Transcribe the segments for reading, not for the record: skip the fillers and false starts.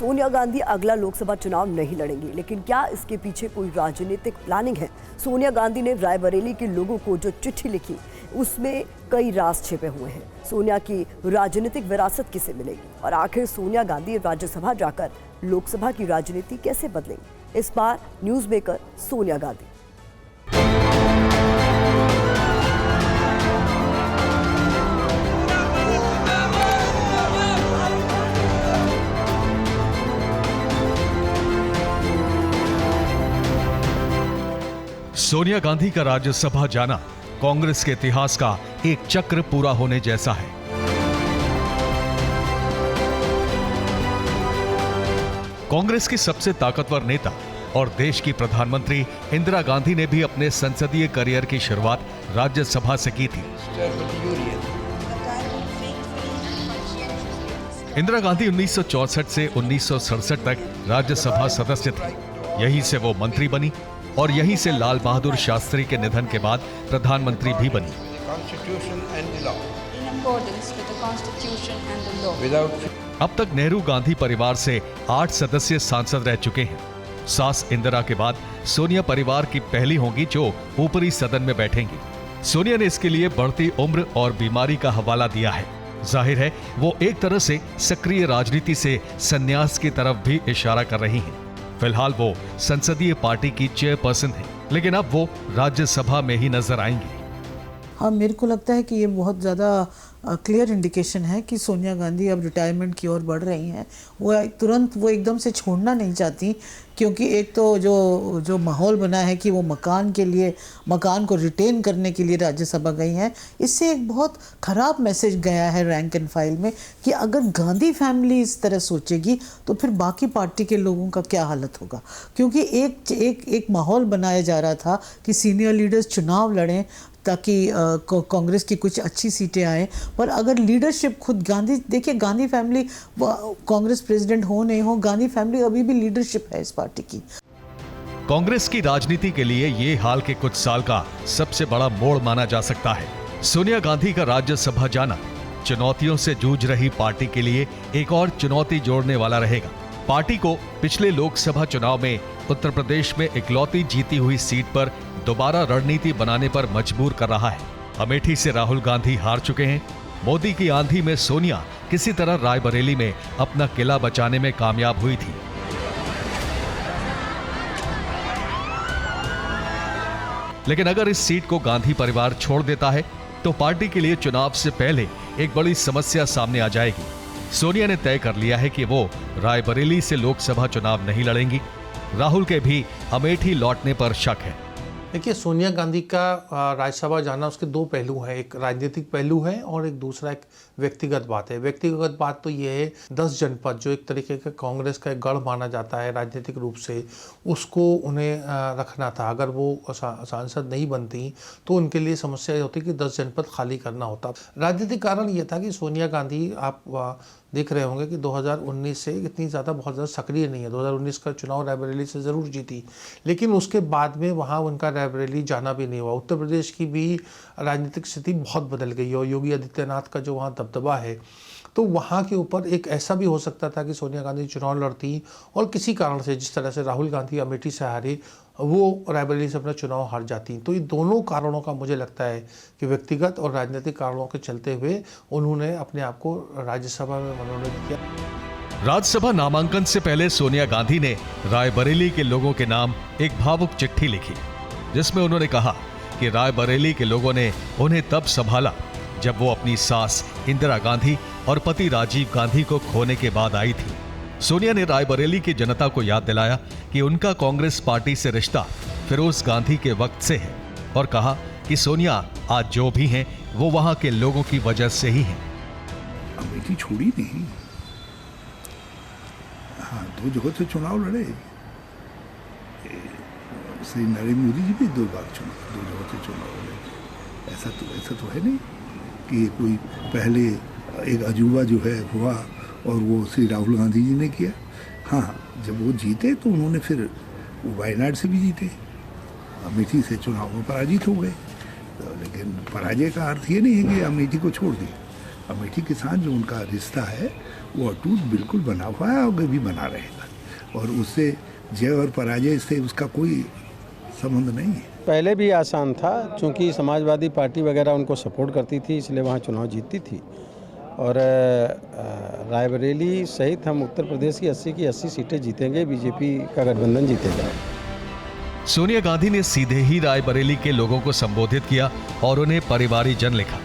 सोनिया गांधी अगला लोकसभा चुनाव नहीं लड़ेंगी, लेकिन क्या इसके पीछे कोई राजनीतिक प्लानिंग है? सोनिया गांधी ने रायबरेली के लोगों को जो चिट्ठी लिखी, उसमें कई राज छिपे हुए हैं। सोनिया की राजनीतिक विरासत किसे मिलेगी और आखिर सोनिया गांधी राज्यसभा जाकर लोकसभा की राजनीति कैसे बदलेंगी? इस बार न्यूज मेकर सोनिया गांधी। सोनिया गांधी का राज्यसभा जाना कांग्रेस के इतिहास का एक चक्र पूरा होने जैसा है। कांग्रेस की सबसे ताकतवर नेता और देश की प्रधानमंत्री इंदिरा गांधी ने भी अपने संसदीय करियर की शुरुआत राज्यसभा से की थी। इंदिरा गांधी 1964 से 1967 तक राज्यसभा सदस्य थी। यहीं से वो मंत्री बनी और यहीं से लाल बहादुर शास्त्री के निधन के बाद प्रधानमंत्री भी बनी। अब तक नेहरू गांधी परिवार से 8 सदस्य सांसद रह चुके हैं। सास इंदिरा के बाद सोनिया परिवार की पहली होंगी जो ऊपरी सदन में बैठेंगी। सोनिया ने इसके लिए बढ़ती उम्र और बीमारी का हवाला दिया है। जाहिर है वो एक तरह से सक्रिय राजनीति से संन्यास की तरफ भी इशारा कर रही हैं। फिलहाल वो संसदीय पार्टी की चेयरपर्सन है, लेकिन अब वो राज्यसभा में ही नजर आएंगी। हाँ, मेरे को लगता है कि ये बहुत ज़्यादा क्लियर इंडिकेशन है कि सोनिया गांधी अब रिटायरमेंट की ओर बढ़ रही हैं। वो तुरंत वो एकदम से छोड़ना नहीं चाहती, क्योंकि एक तो जो माहौल बना है कि वो मकान को रिटेन करने के लिए राज्यसभा गई हैं, इससे एक बहुत ख़राब मैसेज गया है रैंक एंड फाइल में कि अगर गांधी फैमिली इस तरह सोचेगी तो फिर बाकी पार्टी के लोगों का क्या हालत होगा। क्योंकि एक माहौल बनाया जा रहा था कि सीनियर लीडर्स चुनाव लड़ें ताकि कांग्रेस की कुछ अच्छी सीटें आए, पर अगर लीडरशिप खुद गांधी फैमिली कांग्रेस प्रेसिडेंट हो नहीं हो, गांधी फैमिली अभी भी लीडरशिप है इस पार्टी की। कांग्रेस की राजनीति के लिए ये हाल के कुछ साल का सबसे बड़ा मोड़ माना जा सकता है। सोनिया गांधी का राज्यसभा जाना चुनौतियों से जूझ रही पार्टी के लिए एक और चुनौती जोड़ने वाला रहेगा। पार्टी को पिछले लोकसभा चुनाव में उत्तर प्रदेश में इकलौती जीती हुई सीट पर दोबारा रणनीति बनाने पर मजबूर कर रहा है। अमेठी से राहुल गांधी हार चुके हैं। मोदी की आंधी में सोनिया किसी तरह रायबरेली में अपना किला बचाने में कामयाब हुई थी। लेकिन अगर इस सीट को गांधी परिवार छोड़ देता है तो पार्टी के लिए चुनाव से पहले एक बड़ी समस्या सामने आ जाएगी। सोनिया ने तय कर लिया है कि वो रायबरेली से लोकसभा चुनाव नहीं लड़ेंगी। राहुल के भी अमेठी लौटने पर शक है। देखिए, सोनिया गांधी का राज्यसभा जाना उसके दो पहलू हैं। एक राजनीतिक पहलू है और एक दूसरा एक व्यक्तिगत बात है। व्यक्तिगत बात तो ये है 10 जनपद जो एक तरीके का कांग्रेस का एक गढ़ माना जाता है राजनीतिक रूप से, उसको उन्हें रखना था। अगर वो सांसद नहीं बनती तो उनके लिए समस्या ये होती कि 10 जनपद खाली करना होता। राजनीतिक कारण ये था कि सोनिया गांधी, आप देख रहे होंगे कि 2019 से इतनी बहुत ज़्यादा सक्रिय नहीं है। 2019 का चुनाव रायबरेली से ज़रूर जीती, लेकिन उसके बाद में वहाँ उनका रायबरेली जाना भी नहीं हुआ। उत्तर प्रदेश की भी राजनीतिक स्थिति बहुत बदल गई है और योगी आदित्यनाथ का जो वहाँ दबदबा है, तो वहाँ के ऊपर एक ऐसा भी हो सकता था कि सोनिया गांधी चुनाव लड़ती और किसी कारण से, जिस तरह से राहुल गांधी अमेठी से हारे, वो रायबरेली से अपना चुनाव हार जाती। तो ये दोनों कारणों का मुझे लगता है कि व्यक्तिगत और राजनीतिक कारणों के चलते हुए उन्होंने अपने आप को राज्यसभा में मनोनीत किया। राज्यसभा नामांकन से पहले सोनिया गांधी ने रायबरेली के लोगों के नाम एक भावुक चिट्ठी लिखी, जिसमें उन्होंने कहा कि रायबरेली के लोगों ने उन्हें तब संभाला जब वो अपनी सास इंदिरा गांधी और पति राजीव गांधी को खोने के बाद आई थी। सोनिया ने रायबरेली की जनता को याद दिलाया कि उनका कांग्रेस पार्टी से रिश्ता फिरोज गांधी के वक्त से है और कहा कि सोनिया आज जो भी हैं वो वहां के लोगों की वजह से ही हैं। अमेठी छोड़ी नहीं, हाँ 2 जगह से चुनाव लड़े। श्री नरेंद्र मोदी जी भी 2 बार 2 जगह से चुनाव लड़े। ऐसा तो है नहीं कि कोई पहले एक अजूबा जो है हुआ और वो श्री राहुल गांधी जी ने किया। हाँ, जब वो जीते तो उन्होंने फिर वो वायनाड से भी जीते, अमेठी से चुनाव में पराजित हो गए। तो लेकिन पराजय का अर्थ ये नहीं है कि अमेठी को छोड़ दिया। अमेठी के साथ जो उनका रिश्ता है वो अटूट बिल्कुल बना हुआ है, आगे भी बना रहेगा, और उससे जय और पराजय से उसका कोई संबंध नहीं है। पहले भी आसान था, चूंकि समाजवादी पार्टी वगैरह उनको सपोर्ट करती थी, इसलिए वहाँ चुनाव जीतती थी। और रायबरेली सहित हम उत्तर प्रदेश की 80 की 80 सीटें जीतेंगे, बीजेपी का गठबंधन जीतेगा। सोनिया गांधी ने सीधे ही रायबरेली के लोगों को संबोधित किया और उन्हें परिवारीजन लिखा,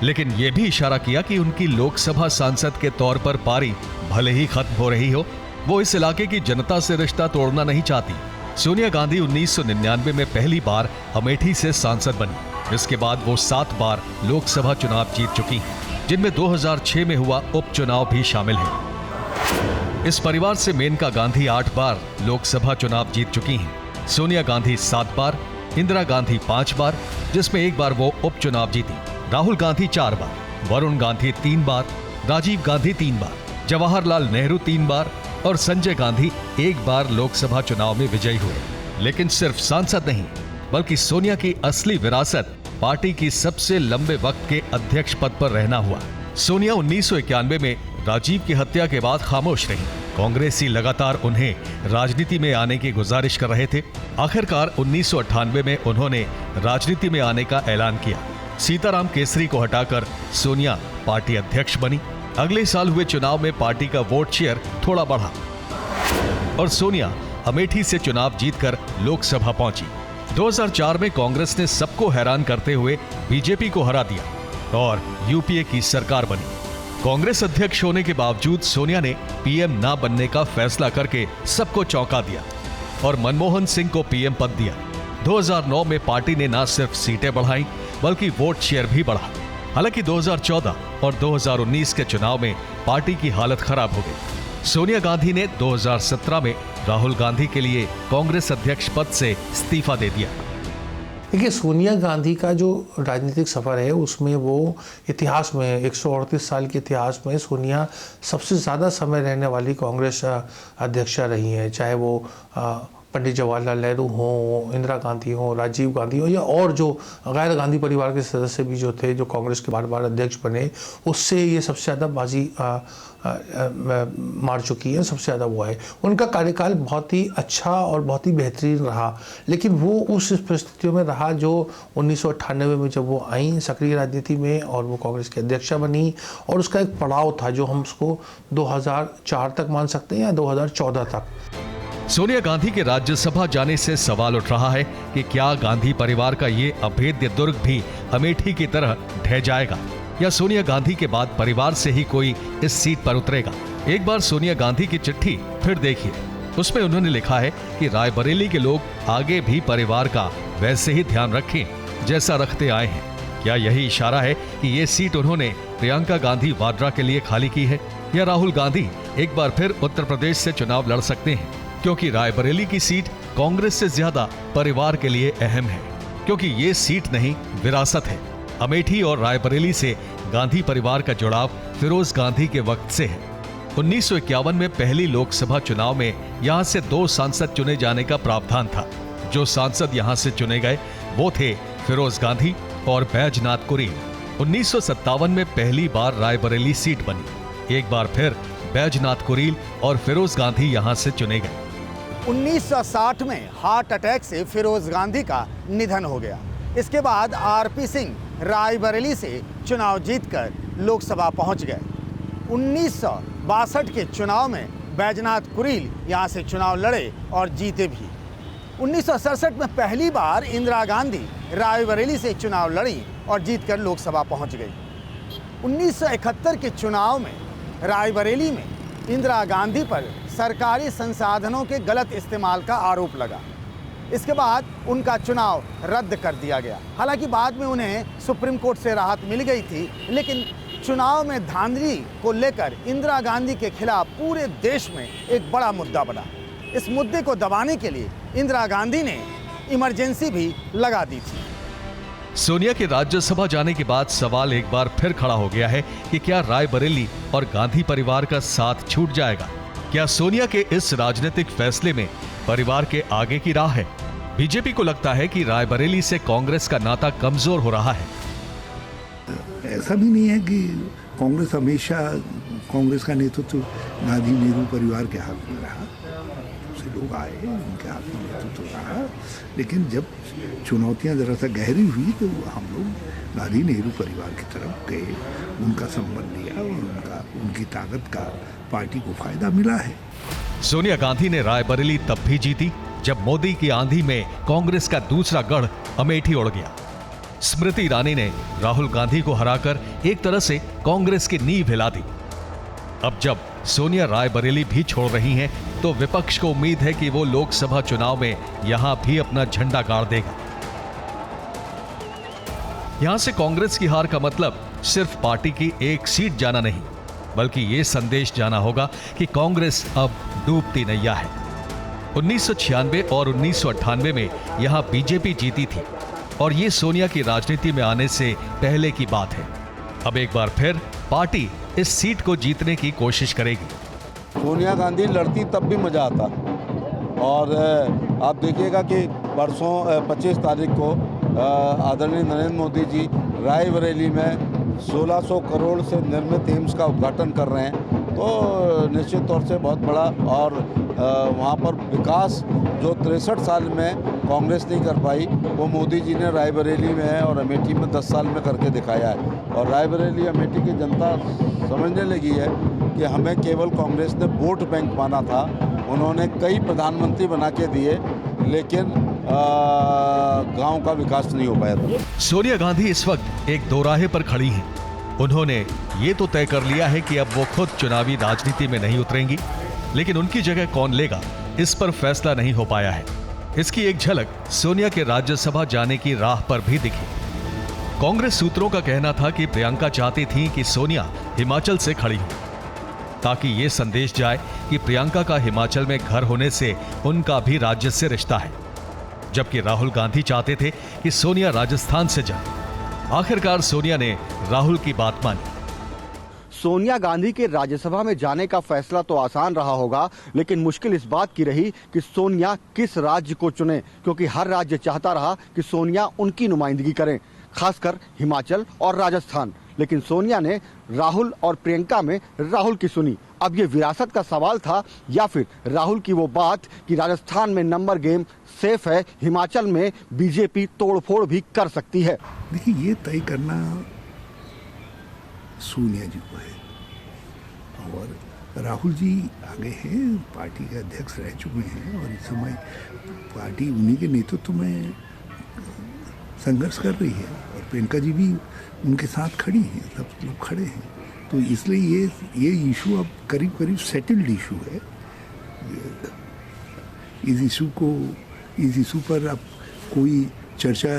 लेकिन यह भी इशारा किया कि उनकी लोकसभा सांसद के तौर पर पारी भले ही खत्म हो रही हो, वो इस इलाके की जनता से रिश्ता तोड़ना नहीं चाहती। सोनिया गांधी 1999 में पहली बार अमेठी से सांसद बनी। इसके बाद वो 7 बार लोकसभा चुनाव जीत चुकी हैं, जिनमें 2006 में हुआ उपचुनाव भी शामिल है। इस परिवार से मेनका गांधी 8 बार लोकसभा चुनाव जीत चुकी हैं। सोनिया गांधी 7 बार, इंदिरा गांधी 5 बार, जिसमें 1 बार वो उपचुनाव जीती। राहुल गांधी 4 बार, वरुण गांधी 3 बार, राजीव गांधी 3 बार, जवाहरलाल नेहरू 3 बार और संजय गांधी 1 बार लोकसभा चुनाव में विजयी हुए। लेकिन सिर्फ सांसद नहीं, बल्कि सोनिया की असली विरासत पार्टी की सबसे लंबे वक्त के अध्यक्ष पद पर रहना हुआ। सोनिया 1991 में राजीव की हत्या के बाद खामोश रही। कांग्रेसी लगातार उन्हें राजनीति में आने की गुजारिश कर रहे थे। आखिरकार 1998 में उन्होंने राजनीति में आने का ऐलान किया। सीताराम केसरी को हटाकर सोनिया पार्टी अध्यक्ष बनी। अगले साल हुए चुनाव में पार्टी का वोट शेयर थोड़ा बढ़ा और सोनिया अमेठी से चुनाव जीतकर लोकसभा पहुंची। 2004 में कांग्रेस ने सबको हैरान करते हुए बीजेपी को हरा दिया और यूपीए की सरकार बनी। कांग्रेस अध्यक्ष होने के बावजूद सोनिया ने पीएम ना बनने का फैसला करके सबको चौंका दिया और मनमोहन सिंह को पीएम पद दिया। 2009 में पार्टी ने न सिर्फ सीटें बढ़ाई बल्कि वोट शेयर भी बढ़ा। हालांकि 2014 और 2019 के चुनाव में पार्टी की हालत खराब हो गई। सोनिया गांधी ने 2017 में राहुल गांधी के लिए कांग्रेस अध्यक्ष पद से इस्तीफा दे दिया। देखिए, सोनिया गांधी का जो राजनीतिक सफ़र है उसमें वो इतिहास में 138 साल के इतिहास में सोनिया सबसे ज़्यादा समय रहने वाली कांग्रेस अध्यक्षा रही हैं। चाहे वो पंडित जवाहरलाल नेहरू हों, इंदिरा गांधी हों, राजीव गांधी हों या और जो गैर गांधी परिवार के सदस्य भी जो थे, जो कांग्रेस के बार बार अध्यक्ष बने, उससे ये सबसे ज़्यादा बाजी मार चुकी है, सबसे ज़्यादा वो है। उनका कार्यकाल बहुत ही अच्छा और बहुत ही बेहतरीन रहा, लेकिन वो उस परिस्थितियों में रहा जो 1998 में जब वो आई सक्रिय राजनीति में और वो कांग्रेस की अध्यक्षा बनी, और उसका एक पड़ाव था जो हम उसको 2004 तक मान सकते हैं या 2014 तक। सोनिया गांधी के राज्यसभा जाने से सवाल उठ रहा है कि क्या गांधी परिवार का ये अभेद्य दुर्ग भी अमेठी की तरह ढह जाएगा या सोनिया गांधी के बाद परिवार से ही कोई इस सीट पर उतरेगा। एक बार सोनिया गांधी की चिट्ठी फिर देखिए। उसमें उन्होंने लिखा है कि रायबरेली के लोग आगे भी परिवार का वैसे ही ध्यान रखें जैसा रखते आए हैं। क्या यही इशारा है कि ये सीट उन्होंने प्रियंका गांधी वाड्रा के लिए खाली की है या राहुल गांधी एक बार फिर उत्तर प्रदेश से चुनाव लड़ सकते हैं? क्योंकि रायबरेली की सीट कांग्रेस से ज्यादा परिवार के लिए अहम है, क्योंकि ये सीट नहीं विरासत है। अमेठी और रायबरेली से गांधी परिवार का जुड़ाव फिरोज गांधी के वक्त से है। 1951 में पहली लोकसभा चुनाव में यहां से 2 सांसद चुने जाने का प्रावधान था। जो सांसद यहां से चुने गए वो थे फिरोज गांधी और बैजनाथ कुरील। 1957 में पहली बार रायबरेली सीट बनी। एक बार फिर बैजनाथ कुरील और फिरोज गांधी यहां से चुने गए। 1960 में हार्ट अटैक से फिरोज गांधी का निधन हो गया। इसके बाद आरपी सिंह रायबरेली से चुनाव जीतकर लोकसभा पहुंच गए। 1962 के चुनाव में बैजनाथ कुरील यहां से चुनाव लड़े और जीते भी। 1967 में पहली बार इंदिरा गांधी रायबरेली से चुनाव लड़ी और जीतकर लोकसभा पहुंच गई। 1971 के चुनाव में रायबरेली में इंदिरा गांधी पर सरकारी संसाधनों के गलत इस्तेमाल का आरोप लगा। इसके बाद उनका चुनाव रद्द कर दिया गया। हालांकि बाद में उन्हें सुप्रीम कोर्ट से राहत मिल गई थी, लेकिन चुनाव में धांधली को लेकर इंदिरा गांधी के खिलाफ पूरे देश में एक बड़ा मुद्दा बना। इस मुद्दे को दबाने के लिए इंदिरा गांधी ने इमरजेंसी भी लगा दी थी। सोनिया के राज्यसभा जाने के बाद सवाल एक बार फिर खड़ा हो गया है कि क्या रायबरेली और गांधी परिवार का साथ छूट जाएगा? क्या सोनिया के इस राजनीतिक फैसले में परिवार के आगे की राह है? बीजेपी को लगता है कि रायबरेली से कांग्रेस का नाता कमजोर हो रहा है। ऐसा भी नहीं है कि कांग्रेस हमेशा कांग्रेस का नेतृत्व गांधी नेहरू परिवार के हाथ में रहा, से लोग आए, उनके हाथ में नेतृत्व रहा। लेकिन जब चुनौतियां ज़रा सा गहरी हुई तो हम लोग गांधी नेहरू परिवार की तरफ गए, उनका संबंध लिया और उनकी ताकत का पार्टी को फायदा मिला है। सोनिया गांधी ने रायबरेली तब भी जीती जब मोदी की आंधी में कांग्रेस का दूसरा गढ़ अमेठी उड़ गया। स्मृति ईरानी ने राहुल गांधी को हराकर एक तरह से कांग्रेस की नींव हिला दी। अब जब सोनिया रायबरेली भी छोड़ रही हैं, तो विपक्ष को उम्मीद है कि वो लोकसभा चुनाव में यहां भी अपना झंडा गाड़ देगा। यहां से कांग्रेस की हार का मतलब सिर्फ पार्टी की एक सीट जाना नहीं, बल्कि यह संदेश जाना होगा कि कांग्रेस अब डूबती नैया है। 1996 और 1998 में यहां बीजेपी जीती थी और ये सोनिया की राजनीति में आने से पहले की बात है। अब एक बार फिर पार्टी इस सीट को जीतने की कोशिश करेगी। सोनिया गांधी लड़ती तब भी मजा आता, और आप देखिएगा कि परसों 25 तारीख को आदरणीय नरेंद्र मोदी जी रायबरेली में 1600 करोड़ से निर्मित एम्स का उद्घाटन कर रहे हैं, तो निश्चित तौर से बहुत बड़ा, और वहाँ पर विकास जो 63 साल में कांग्रेस नहीं कर पाई, वो मोदी जी ने रायबरेली में और अमेठी में 10 साल में करके दिखाया है। और रायबरेली अमेठी की जनता समझने लगी है कि हमें केवल कांग्रेस ने वोट बैंक माना था। उन्होंने कई प्रधानमंत्री बना के दिए, लेकिन गांव का विकास नहीं हो पाया। सोनिया गांधी इस वक्त एक दोराहे पर खड़ी हैं। उन्होंने ये तो तय कर लिया है कि अब वो खुद चुनावी राजनीति में नहीं उतरेंगी, लेकिन उनकी जगह कौन लेगा, इस पर फैसला नहीं हो पाया है। इसकी एक झलक सोनिया के राज्यसभा जाने की राह पर भी दिखी। कांग्रेस सूत्रों का कहना था कि प्रियंका चाहती थी कि सोनिया हिमाचल से खड़ी हो, ताकि ये संदेश जाए कि प्रियंका का हिमाचल में घर होने से उनका भी राज्य से रिश्ता है, जबकि राहुल गांधी चाहते थे कि सोनिया राजस्थान से जाए। आखिरकार सोनिया ने राहुल की बात मानी। सोनिया गांधी के राज्यसभा में जाने का फैसला तो आसान रहा होगा, लेकिन मुश्किल इस बात की रही कि सोनिया किस राज्य को चुने, क्योंकि हर राज्य चाहता रहा कि सोनिया उनकी नुमाइंदगी करें, खासकर हिमाचल और राजस्थान। लेकिन सोनिया ने राहुल और प्रियंका में राहुल की सुनी। अब ये विरासत का सवाल था या फिर राहुल की वो बात कि राजस्थान में नंबर गेम सेफ है, हिमाचल में बीजेपी तोड़फोड़ भी कर सकती है। देखिए, ये तय करना सोनिया जी को है, और राहुल जी आगे हैं, पार्टी के अध्यक्ष रह चुके हैं, और इस समय पार्टी उन्हीं के नेतृत्व में संघर्ष कर रही है, और प्रियंका जी भी उनके साथ खड़ी हैं, सब लोग खड़े हैं। तो इसलिए ये इशू अब करीब करीब सेटल्ड इशू है। इस इशू पर अब कोई चर्चा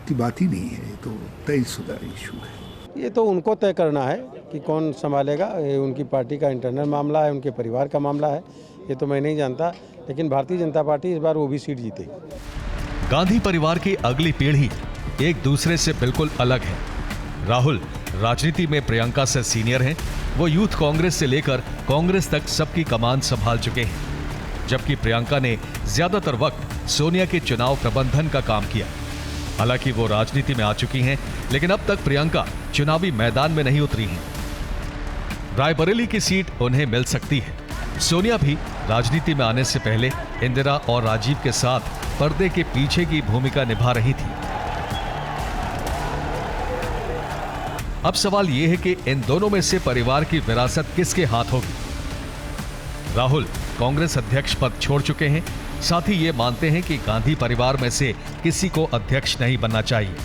की बात ही नहीं है, तो तयशुदा इशू है। ये तो उनको तय करना है कि कौन संभालेगा, ये उनकी पार्टी का इंटरनल मामला है, उनके परिवार का मामला है, ये तो मैं नहीं जानता। लेकिन भारतीय जनता पार्टी इस बार वो भी सीट जीतेगी। गांधी परिवार की अगली पीढ़ी एक दूसरे से बिल्कुल अलग है। राहुल राजनीति में प्रियंका से सीनियर हैं, वो यूथ कांग्रेस से लेकर कांग्रेस तक सबकी कमान संभाल चुके हैं, जबकि प्रियंका ने ज्यादातर वक्त सोनिया के चुनाव प्रबंधन का काम किया। हालांकि वो राजनीति में आ चुकी हैं, लेकिन अब तक प्रियंका चुनावी मैदान में नहीं उतरी हैं। रायबरेली की सीट उन्हें मिल सकती है। सोनिया भी राजनीति में आने से पहले इंदिरा और राजीव के साथ पर्दे के पीछे की भूमिका निभा रही थी। अब सवाल यह है कि इन दोनों में से परिवार की विरासत किसके हाथ होगी। राहुल कांग्रेस अध्यक्ष पद छोड़ चुके हैं, साथ ही ये मानते हैं कि गांधी परिवार में से किसी को अध्यक्ष नहीं बनना चाहिए,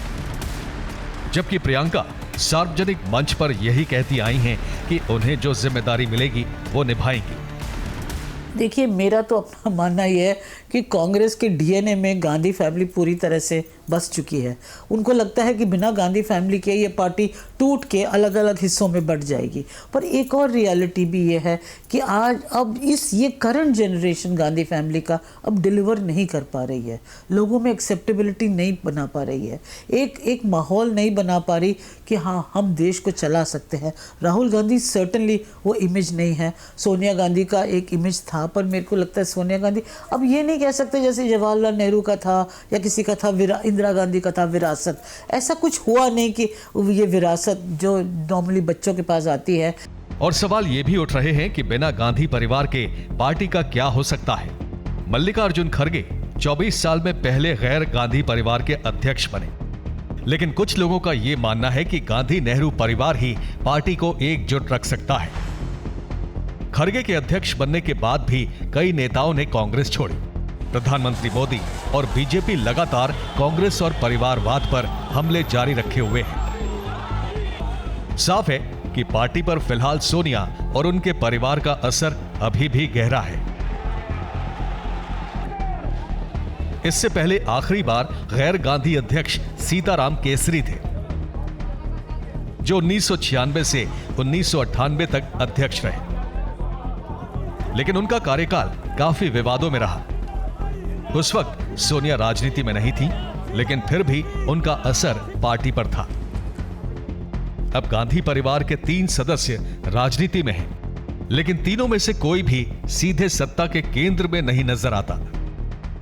जबकि प्रियंका सार्वजनिक मंच पर यही कहती आई हैं कि उन्हें जो जिम्मेदारी मिलेगी वो निभाएंगी। देखिए, मेरा तो अपना मानना यह है कि कांग्रेस के डीएनए में गांधी फैमिली पूरी तरह से बस चुकी है। उनको लगता है कि बिना गांधी फैमिली के ये पार्टी टूट के अलग अलग हिस्सों में बढ़ जाएगी। पर एक और रियलिटी भी ये है कि आज अब ये करंट जनरेशन गांधी फैमिली का अब डिलीवर नहीं कर पा रही है, लोगों में एक्सेप्टेबिलिटी नहीं बना पा रही है, एक माहौल नहीं बना पा रही कि हाँ, हम देश को चला सकते हैं। राहुल गांधी सर्टनली वो इमेज नहीं है। सोनिया गांधी का एक इमेज था, पर मेरे को लगता है सोनिया गांधी अब ये नहीं कह सकते जैसे जवाहरलाल नेहरू का था या किसी का था, इंदिरा गांधी का था विरासत, ऐसा कुछ हुआ नहीं कि ये विरासत जो नॉर्मली बच्चों के पास आती है। और सवाल ये भी उठ रहे हैं कि बिना गांधी परिवार के पार्टी का क्या हो सकता है। मल्लिकार्जुन खड़गे 24 साल में पहले गैर गांधी परिवार के अध्यक्ष बने, लेकिन कुछ लोगों का यह मानना है कि गांधी नेहरू परिवार ही पार्टी को एकजुट रख सकता है। खड़गे के अध्यक्ष बनने के बाद भी कई नेताओं ने कांग्रेस छोड़ी। प्रधानमंत्री मोदी और बीजेपी लगातार कांग्रेस और परिवारवाद पर हमले जारी रखे हुए हैं। साफ है कि पार्टी पर फिलहाल सोनिया और उनके परिवार का असर अभी भी गहरा है। इससे पहले आखिरी बार गैर गांधी अध्यक्ष सीताराम केसरी थे, जो 1996 से 1998 तक अध्यक्ष रहे, लेकिन उनका कार्यकाल काफी विवादों में रहा। उस वक्त सोनिया राजनीति में नहीं थी, लेकिन फिर भी उनका असर पार्टी पर था। अब गांधी परिवार के 3 सदस्य राजनीति में हैं, लेकिन तीनों में से कोई भी सीधे सत्ता के केंद्र में नहीं नजर आता।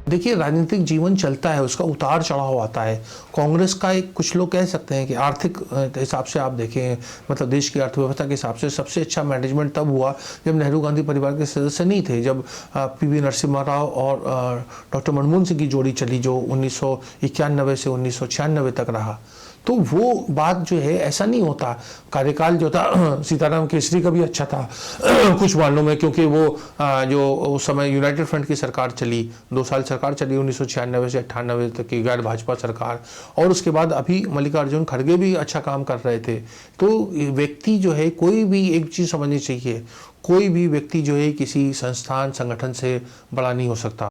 देखिए, राजनीतिक जीवन चलता है, उसका उतार चढ़ाव आता है। कांग्रेस का एक कुछ लोग कह सकते हैं कि आर्थिक हिसाब से आप देखें, मतलब देश की अर्थव्यवस्था के हिसाब से सबसे अच्छा मैनेजमेंट तब हुआ जब नेहरू गांधी परिवार के सदस्य नहीं थे, जब पीवी नरसिम्हा राव और डॉक्टर मनमोहन सिंह की जोड़ी चली, जो 1991 से 1996 तक रहा। तो वो बात जो है, ऐसा नहीं होता। कार्यकाल जो था सीताराम केसरी का भी अच्छा था कुछ मामलों में, क्योंकि वो जो उस समय यूनाइटेड फ्रंट की सरकार चली, 2 साल सरकार चली 1996 से 98 तक की गैर भाजपा सरकार, और उसके बाद अभी मल्लिकार्जुन खड़गे भी अच्छा काम कर रहे थे। तो व्यक्ति जो है, कोई भी एक चीज़ समझनी चाहिए, कोई भी व्यक्ति जो है किसी संस्थान संगठन से बड़ा नहीं हो सकता।